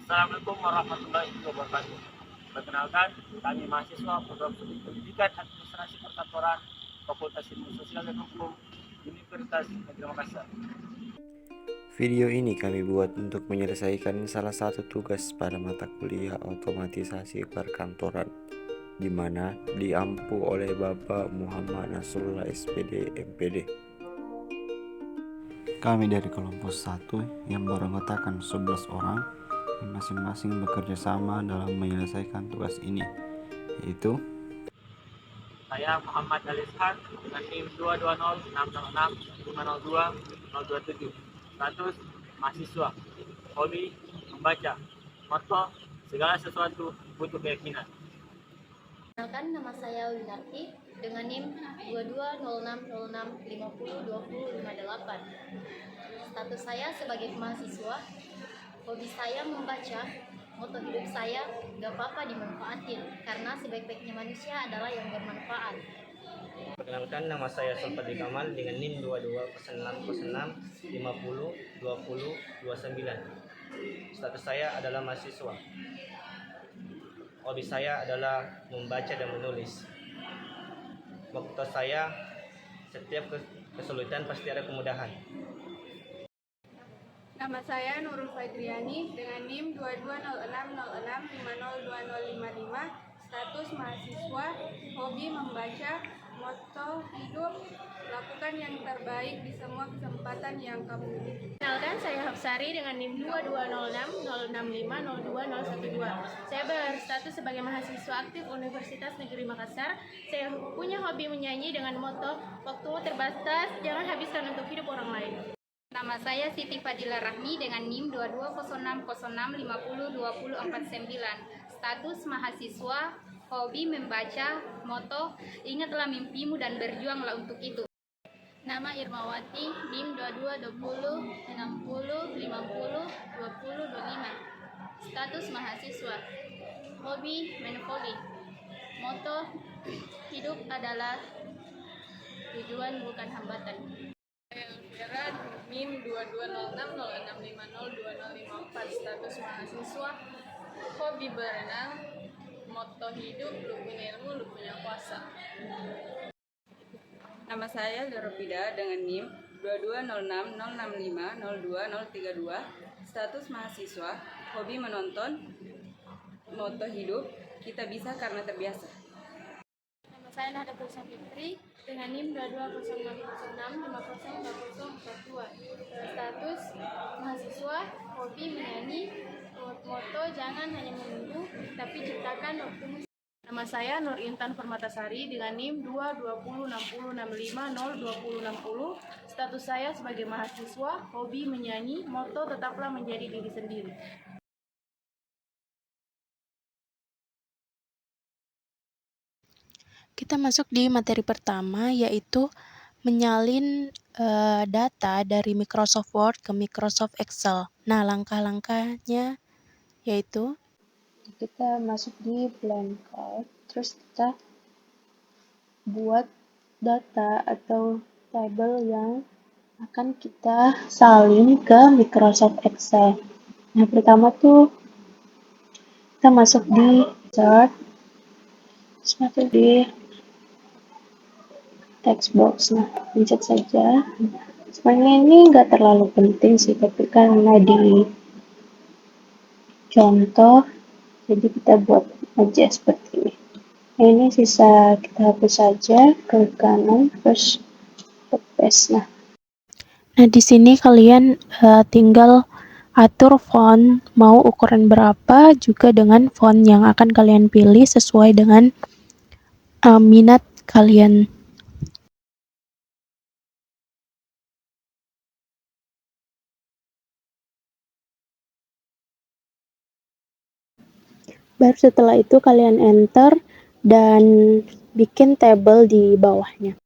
Assalamualaikum warahmatullahi wabarakatuh. Perkenalkan, kami mahasiswa program studi pendidikan administrasi perkantoran Fakultas Ilmu Sosial dan Hukum Universitas Negeri Makassar. Video ini kami buat untuk menyelesaikan salah satu tugas pada mata kuliah otomatisasi perkantoran, di mana diampu oleh Bapak Muhammad Nasrullah SPD MPD. Kami dari kelompok 1 yang beranggotakan 11 orang yang masing-masing bekerja sama dalam menyelesaikan tugas ini, yaitu Saya Muhammad Alishan dengan NIM 220606502 Status mahasiswa. Hobi membaca. Moto segala sesuatu butuh keyakinan. Perkenalkan, nama saya Winarti dengan NIM 220606502058. Status saya sebagai mahasiswa, hobi saya membaca, moto hidup saya gak apa-apa dimanfaatin, karena sebaik-baiknya manusia adalah yang bermanfaat. Perkenalkan, nama saya Sulfadli Kamal dengan NIM 220606502029. Status saya adalah mahasiswa. Hobi saya adalah membaca dan menulis. Motto saya, setiap kesulitan pasti ada kemudahan. Nama saya Nurul Faidriani dengan NIM 220606502055. Status mahasiswa, hobi membaca, moto hidup, lakukan yang terbaik di semua kesempatan yang kamu miliki. Kenalkan, saya Hapsari dengan NIM 220606502012. Saya berstatus sebagai mahasiswa aktif Universitas Negeri Makassar. Saya punya hobi menyanyi dengan moto waktumu terbatas, jangan habiskan untuk hidup orang lain. Nama saya Siti Fadila Rahmi dengan NIM 220606502049. Status mahasiswa, hobi membaca, moto ingatlah mimpimu dan berjuanglah untuk itu. Nama Irmawati, NIM 222060502025. Status mahasiswa, hobi main voli, moto hidup adalah tujuan bukan hambatan. Elvira, NIM 220606502054. Status mahasiswa, hobi berenang, moto hidup lu punya ilmu, lu punya kuasa. Nama saya Leropida dengan NIM 220606502032. Status mahasiswa, hobi menonton, moto hidup, kita bisa karena terbiasa. Nama saya Nahdlatul Fitri dengan NIM 2206502042. Status mahasiswa, hobi menyanyi, moto jangan hanya menunggu tapi ciptakan waktumu. Nama saya Nur Intan Permatasari dengan NIM 220606502060. Status saya sebagai mahasiswa, hobi menyanyi, moto tetaplah menjadi diri sendiri. Kita masuk di materi pertama, yaitu menyalin data dari Microsoft Word ke Microsoft Excel. Nah, langkah-langkahnya yaitu kita masuk di blank card, terus kita buat data atau tabel yang akan kita salin ke Microsoft Excel. Nah, pertama tuh kita masuk di chart, terus masuk di text box. Nah, pencet saja. Sebenarnya ini nggak terlalu penting sih, tapi karena di contoh, jadi kita buat aja seperti ini. Nah, ini sisa kita hapus saja ke kanan, terus ke paste. Nah, di sini kalian tinggal atur font, mau ukuran berapa, juga dengan font yang akan kalian pilih sesuai dengan minat kalian. Baru setelah itu kalian enter dan bikin tabel di bawahnya.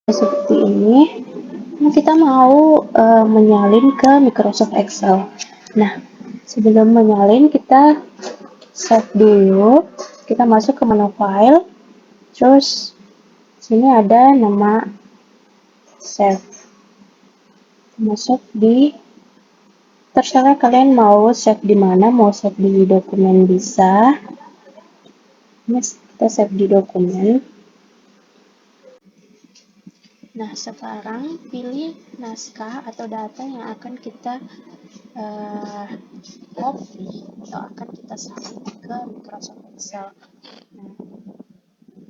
seperti ini. Nah, kita mau menyalin ke Microsoft Excel. Nah, sebelum menyalin kita save dulu. Kita masuk ke menu file, terus sini ada nama save. Masuk di, terserah kalian mau save di mana, mau save di dokumen bisa. Ini kita save di dokumen. Nah, sekarang pilih naskah atau data yang akan kita copy atau akan kita salin ke Microsoft Excel. Nah,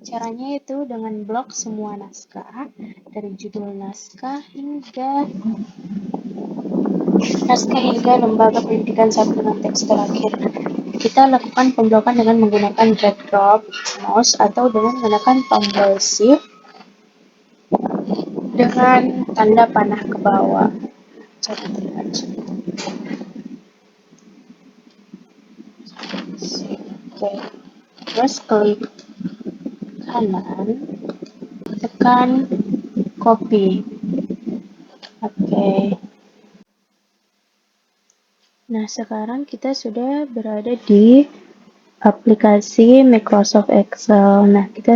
caranya itu dengan blok semua naskah, dari judul naskah hingga lembaga pendidikan sampai dengan teks terakhir. Kita lakukan pemblokan dengan menggunakan drag drop mouse atau dengan menggunakan tombol shift dengan tanda panah ke bawah. Oke, terus klik kanan, tekan copy. Oke. Nah, sekarang kita sudah berada di aplikasi Microsoft Excel. Nah, kita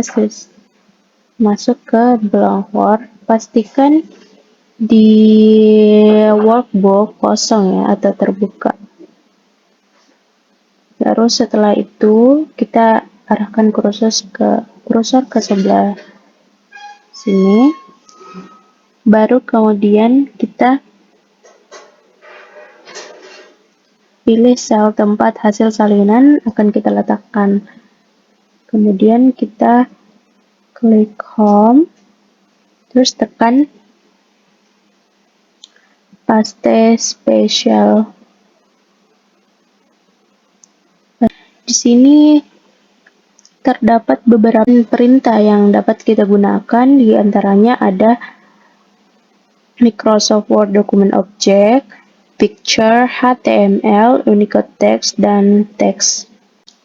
masuk ke Blackboard. Pastikan di workbook kosong ya atau terbuka. Terus setelah itu kita arahkan kursor ke sebelah sini. Baru kemudian kita pilih sel tempat hasil salinan akan kita letakkan. Kemudian kita klik home, terus tekan paste spesial. Di sini terdapat beberapa perintah yang dapat kita gunakan, di antaranya ada Microsoft Word Document Object, Picture, HTML, Unicode Text, dan Text.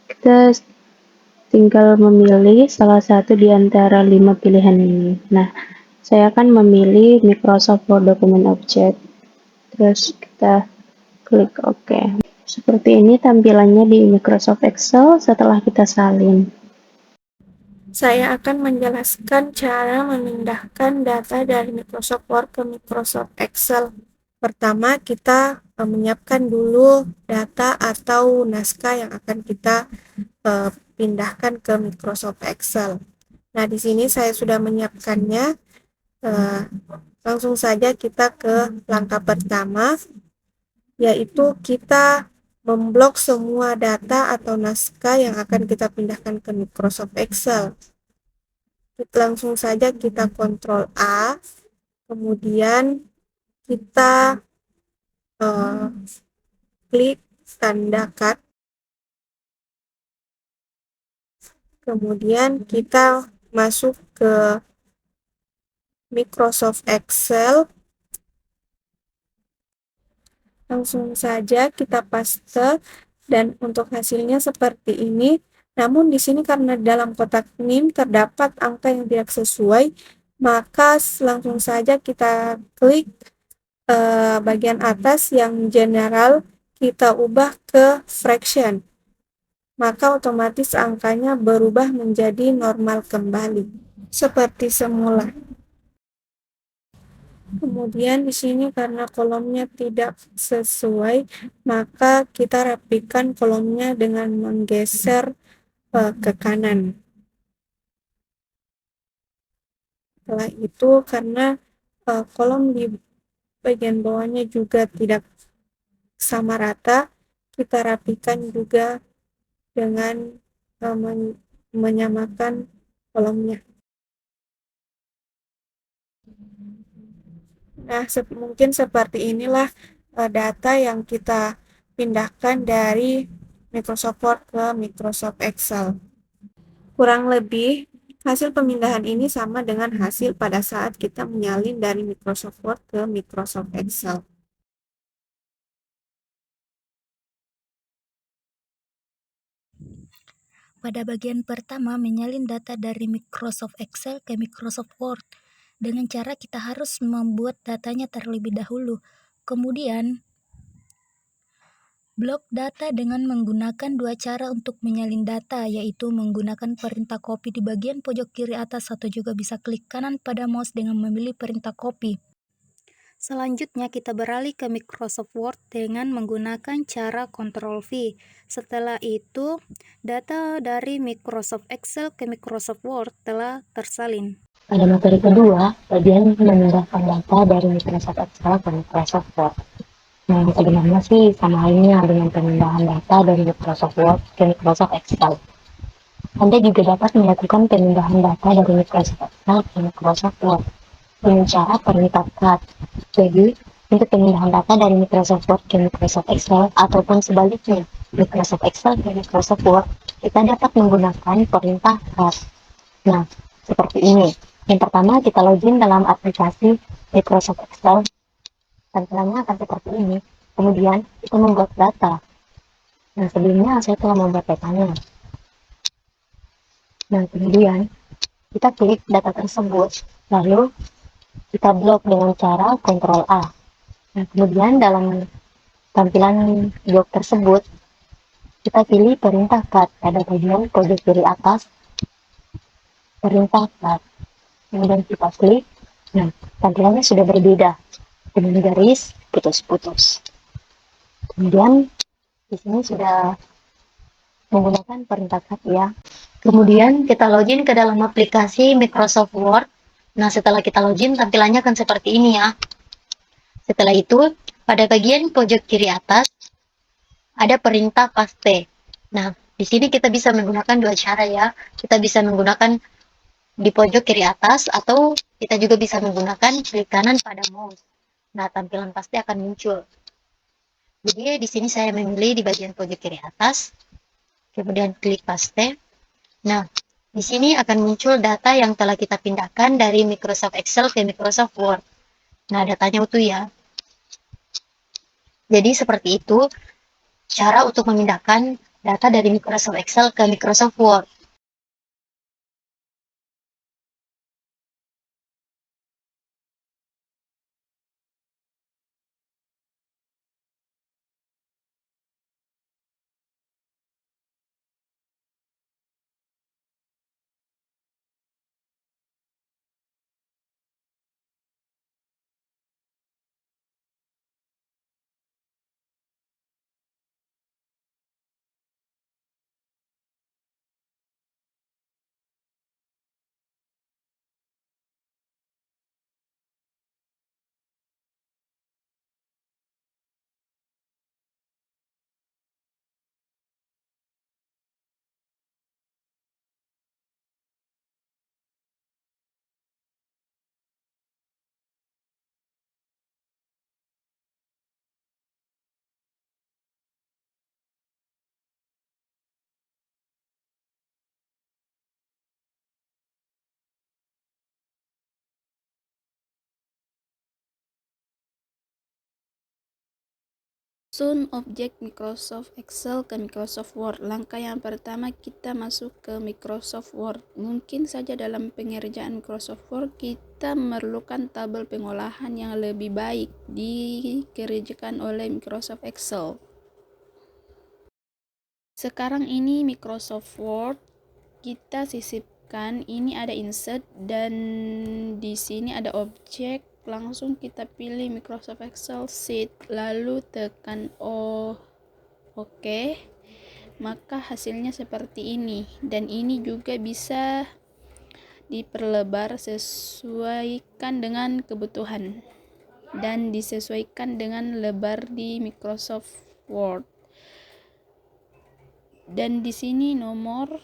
Kita tinggal memilih salah satu di antara 5 pilihan ini. Nah, saya akan memilih Microsoft Word Document Object. Terus kita klik OK. Seperti ini tampilannya di Microsoft Excel setelah kita salin. Saya akan menjelaskan cara memindahkan data dari Microsoft Word ke Microsoft Excel. Pertama, kita menyiapkan dulu data atau naskah yang akan kita pindahkan ke Microsoft Excel. Nah, di sini saya sudah menyiapkannya. Langsung saja kita ke langkah pertama, yaitu kita memblok semua data atau naskah yang akan kita pindahkan ke Microsoft Excel. Langsung saja kita Ctrl A, kemudian kita klik tanda cut, kemudian kita masuk ke Microsoft Excel. Langsung saja kita paste dan untuk hasilnya seperti ini. Namun di sini karena dalam kotak NIM terdapat angka yang tidak sesuai, maka langsung saja kita klik bagian atas yang general, kita ubah ke fraction. Maka otomatis angkanya berubah menjadi normal kembali seperti semula. Kemudian di sini karena kolomnya tidak sesuai, maka kita rapikan kolomnya dengan menggeser ke kanan. Setelah itu karena kolom di bagian bawahnya juga tidak sama rata, kita rapikan juga dengan menyamakan kolomnya. Nah, mungkin seperti inilah data yang kita pindahkan dari Microsoft Word ke Microsoft Excel. Kurang lebih, hasil pemindahan ini sama dengan hasil pada saat kita menyalin dari Microsoft Word ke Microsoft Excel. Pada bagian pertama, menyalin data dari Microsoft Excel ke Microsoft Word. dengan cara kita harus membuat datanya terlebih dahulu. Kemudian, blok data dengan menggunakan dua cara untuk menyalin data, yaitu menggunakan perintah copy di bagian pojok kiri atas atau juga bisa klik kanan pada mouse dengan memilih perintah copy. Selanjutnya kita beralih ke Microsoft Word dengan menggunakan cara Ctrl V. Setelah itu, data dari Microsoft Excel ke Microsoft Word telah tersalin. Pada materi kedua, bagian memindahkan data dari Microsoft Excel ke Microsoft Word. Nah, sebenarnya sih sama halnya dengan pemindahan data dari Microsoft Word ke Microsoft Excel. Anda juga dapat melakukan pemindahan data dari Microsoft Excel ke Microsoft Word dengan cara perintah cut. Jadi, untuk pemindahan data dari Microsoft Word ke Microsoft Excel ataupun sebaliknya, Microsoft Excel ke Microsoft Word, kita dapat menggunakan perintah cut. Nah, seperti ini. Yang pertama, kita login dalam aplikasi Microsoft Excel. Tampilannya akan seperti ini. Kemudian kita membuat data. Nah, sebelumnya saya telah membuat datanya. Nah, kemudian kita klik data tersebut. Lalu kita blok dengan cara Ctrl A. Nah, kemudian dalam tampilan blok tersebut, kita pilih perintah cut pada bagian pojok kiri atas. Perintah cut. Kemudian kita klik. Nah, tampilannya sudah berbeda dengan garis putus-putus. Kemudian di sini sudah menggunakan perintah cut ya. Kemudian kita login ke dalam aplikasi Microsoft Word. Nah, setelah kita login tampilannya akan seperti ini ya. Setelah itu, pada bagian pojok kiri atas ada perintah paste. Nah, di sini kita bisa menggunakan dua cara ya. Kita bisa menggunakan di pojok kiri atas atau kita juga bisa menggunakan klik kanan pada mouse. Nah, tampilan pasti akan muncul. Jadi di sini saya memilih di bagian pojok kiri atas, kemudian klik paste. Nah, di sini akan muncul data yang telah kita pindahkan dari Microsoft Excel ke Microsoft Word. Nah, datanya utuh ya. Jadi seperti itu cara untuk memindahkan data dari Microsoft Excel ke Microsoft Word. Sun objek Microsoft Excel ke Microsoft Word. Langkah yang pertama kita masuk ke Microsoft Word. Mungkin saja dalam pengerjaan Microsoft Word kita memerlukan tabel pengolahan yang lebih baik dikerjakan oleh Microsoft Excel. Sekarang ini Microsoft Word kita sisipkan. Ini ada insert dan di sini ada objek. Langsung kita pilih Microsoft Excel Sheet, lalu tekan OK, maka hasilnya seperti ini. Dan ini juga bisa diperlebar sesuaikan dengan kebutuhan dan disesuaikan dengan lebar di Microsoft Word. Dan di sini nomor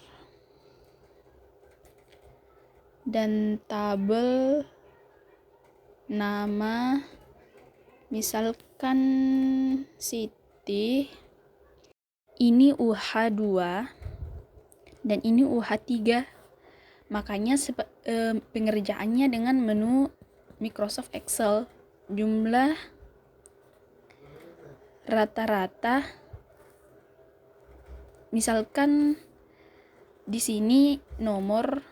dan tabel nama, misalkan Siti, ini UH2 dan ini UH3. Makanya pengerjaannya dengan menu Microsoft Excel. Jumlah rata-rata, misalkan di sini nomor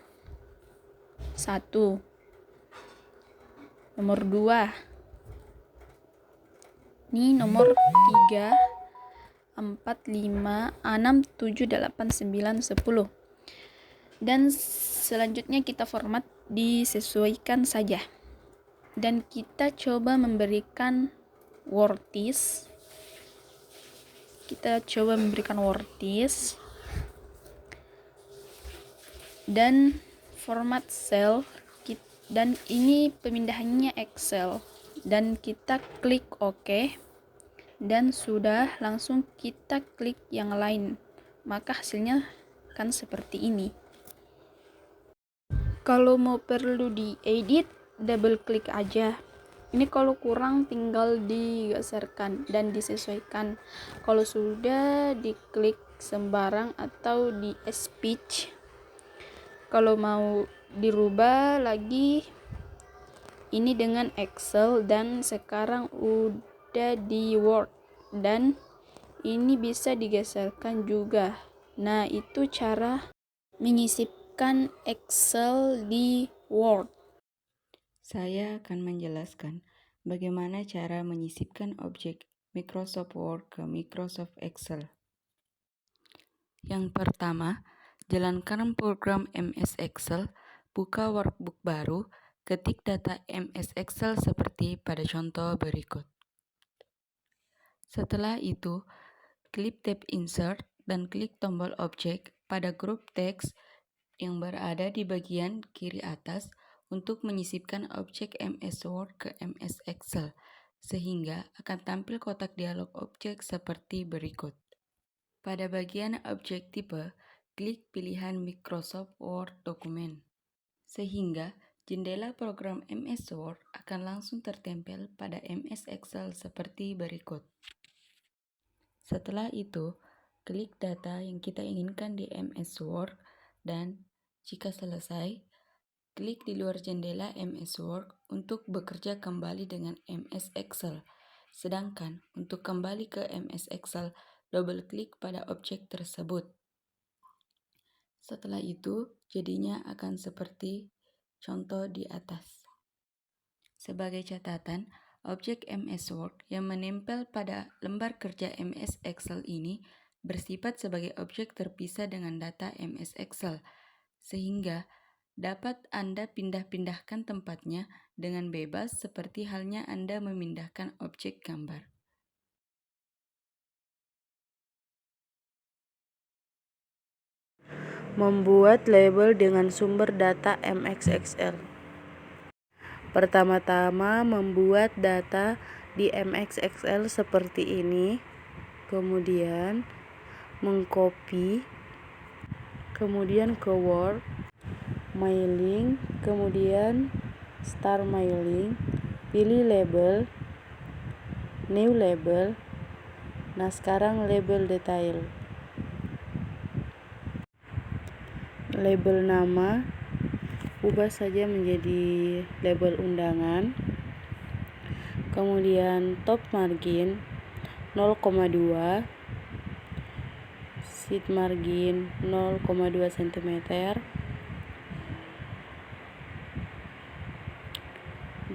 1. nomor 2. Ini nomor 3, 4, 5, 6, 7, 8, 9, 10. Dan selanjutnya kita format disesuaikan saja. Dan kita coba memberikan worties. Dan format cell, dan ini pemindahannya Excel, dan kita klik OK, dan sudah langsung kita klik yang lain, maka hasilnya kan seperti ini. Kalau mau perlu diedit, double klik aja. Ini kalau kurang tinggal digeserkan dan disesuaikan. Kalau sudah, diklik sembarang atau di speech. Kalau mau dirubah lagi, ini dengan Excel, dan sekarang udah di Word, dan ini bisa digeserkan juga. Nah, itu cara menyisipkan Excel di Word. Saya akan menjelaskan bagaimana cara menyisipkan objek Microsoft Word ke Microsoft Excel. Yang pertama, jalankan program MS Excel, buka workbook baru, ketik data MS Excel seperti pada contoh berikut. Setelah itu, klik tab Insert dan klik tombol objek pada grup teks yang berada di bagian kiri atas untuk menyisipkan objek MS Word ke MS Excel, sehingga akan tampil kotak dialog objek seperti berikut. Pada bagian objek tipe, klik pilihan Microsoft Word Dokumen, sehingga jendela program MS Word akan langsung tertempel pada MS Excel seperti berikut. Setelah itu, klik data yang kita inginkan di MS Word, dan jika selesai, klik di luar jendela MS Word untuk bekerja kembali dengan MS Excel. Sedangkan untuk kembali ke MS Excel, double klik pada objek tersebut. Setelah itu, jadinya akan seperti contoh di atas. Sebagai catatan, objek MS Word yang menempel pada lembar kerja MS Excel ini bersifat sebagai objek terpisah dengan data MS Excel, sehingga dapat Anda pindah-pindahkan tempatnya dengan bebas seperti halnya Anda memindahkan objek gambar. Membuat label dengan sumber data MS Excel. Pertama-tama membuat data di MS Excel seperti ini, kemudian mengcopy, kemudian ke Word, mailing, kemudian start mailing, pilih label, new label. Nah, sekarang label detail. Label nama ubah saja menjadi label undangan. Kemudian top margin 0,2, sheet margin 0,2 cm,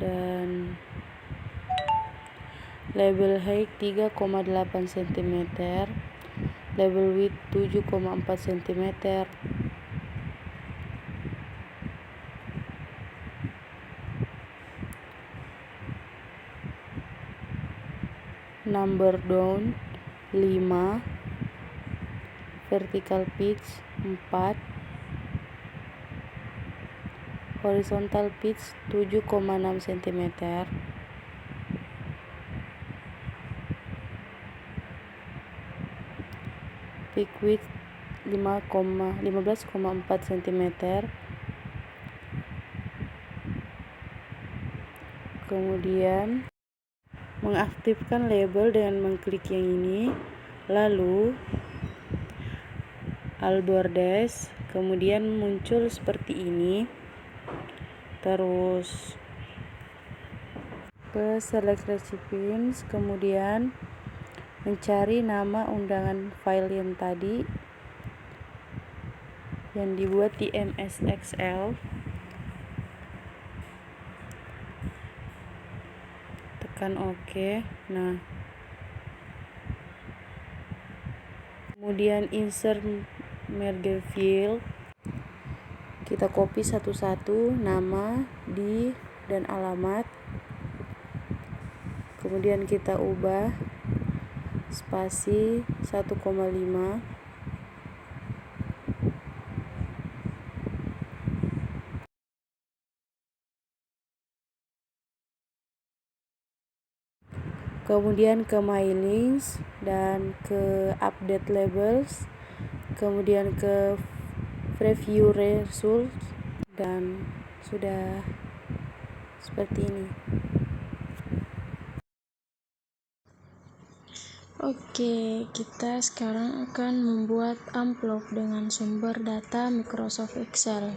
dan label height 3,8 cm, label width 7,4 cm, number down 5, vertical pitch 4, horizontal pitch 7,6 cm, peak width 15,4 cm, kemudian mengaktifkan label dengan mengklik yang ini, lalu albordash, kemudian muncul seperti ini, terus ke select recipients, kemudian mencari nama undangan file yang tadi yang dibuat di MS Excel, tekan OK. Nah, kemudian insert merge field, kita copy satu-satu nama, dan alamat, kemudian kita ubah spasi 1,5, kemudian ke my links dan ke update labels, kemudian ke preview results, dan sudah seperti ini. Oke, kita sekarang akan membuat amplop dengan sumber data Microsoft Excel.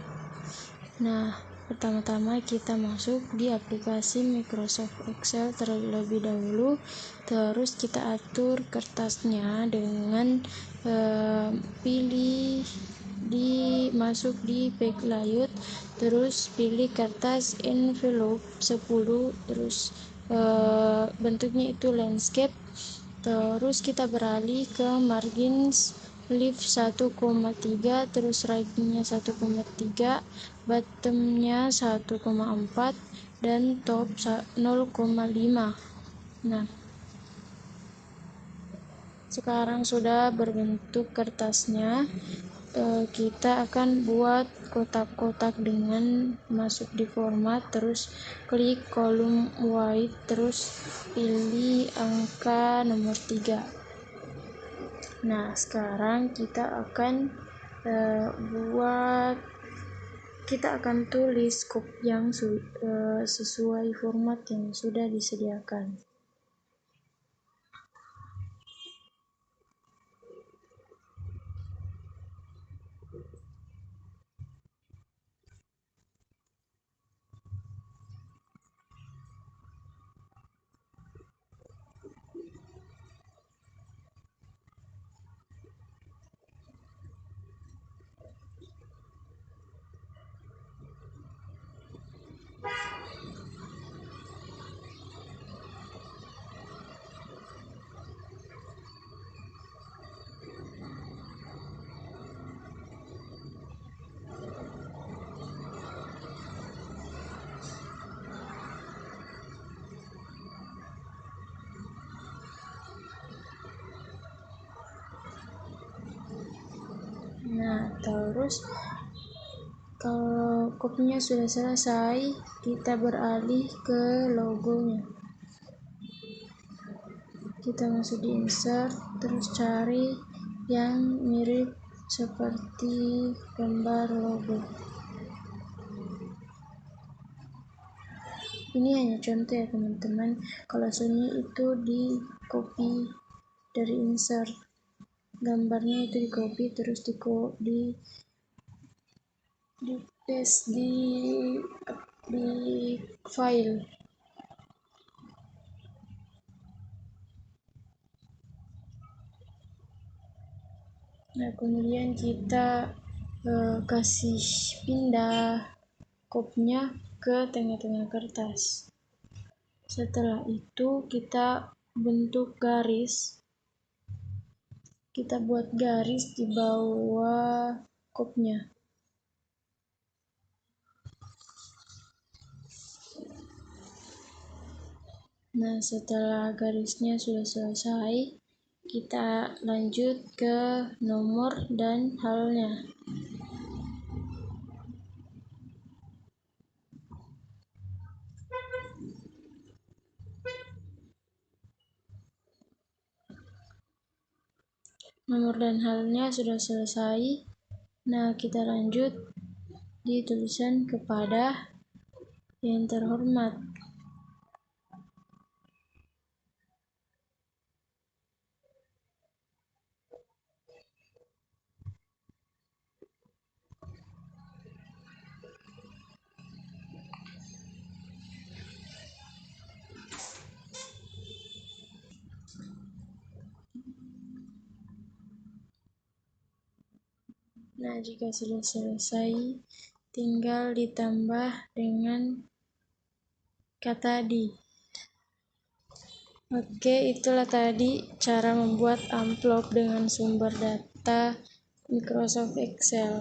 Nah, pertama-tama kita masuk di aplikasi Microsoft Excel terlebih dahulu, terus kita atur kertasnya dengan pilih masuk di backlight, terus pilih kertas envelope 10, terus bentuknya itu landscape, terus kita beralih ke margins left 1,3, terus right-nya 1,3, bottom-nya 1,4, dan top 0,5. Nah, sekarang sudah berbentuk kertasnya. Kita akan buat kotak-kotak dengan masuk di format, terus klik kolom white, terus pilih angka nomor 3. Nah, sekarang kita akan tulis scope yang sesuai format yang sudah disediakan. Nah, terus kalau kopinya sudah selesai, kita beralih ke logonya. Kita masuk di insert, terus cari yang mirip seperti gambar logo. Ini hanya contoh ya teman-teman, kalau aslinya itu di copy dari insert, gambarnya itu di copy terus di paste di file. Nah, kemudian kita kasih pindah kopnya ke tengah-tengah kertas. Setelah itu kita bentuk garis, kita buat garis di bawah kopnya. Nah, setelah garisnya sudah selesai, kita lanjut ke nomor dan halnya. Nomor dan halnya sudah selesai. Nah, kita lanjut di tulisan kepada yang terhormat. Nah, jika sudah selesai, tinggal ditambah dengan kata di. Oke, itulah tadi cara membuat amplop dengan sumber data Microsoft Excel.